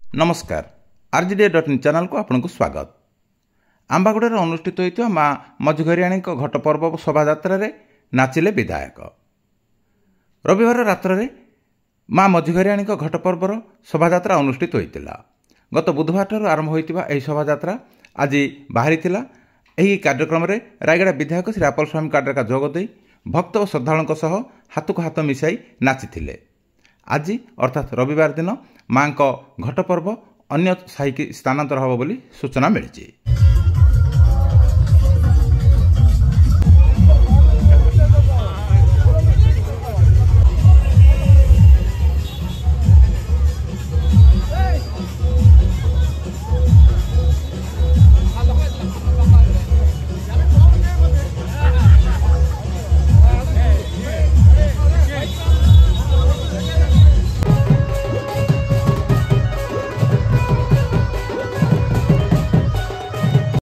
नमस्कार RGDA.in channel को आपको स्वागत। आंबागुड़े अनुष्ठित होता माँ मझघरियाणी घट पर्व शोभा नाचिले विधायक। रविवार रात्र माँ मझघरियाणी घट पर्वर शोभा अनुष्ठित होता। गत बुधवार आरंभ होता शोभा आज बाहरी कार्यक्रम में रायगड़ा विधायक श्री आपल स्वामी काडरका जोगदे भक्त और श्रद्धालुओं हाथ को हाथ मिसाई नाचिथिले। आज अर्थात रविवार दिन माँ घट पर्व अन्य साही की स्थानांतर होब बोली सूचना मिली।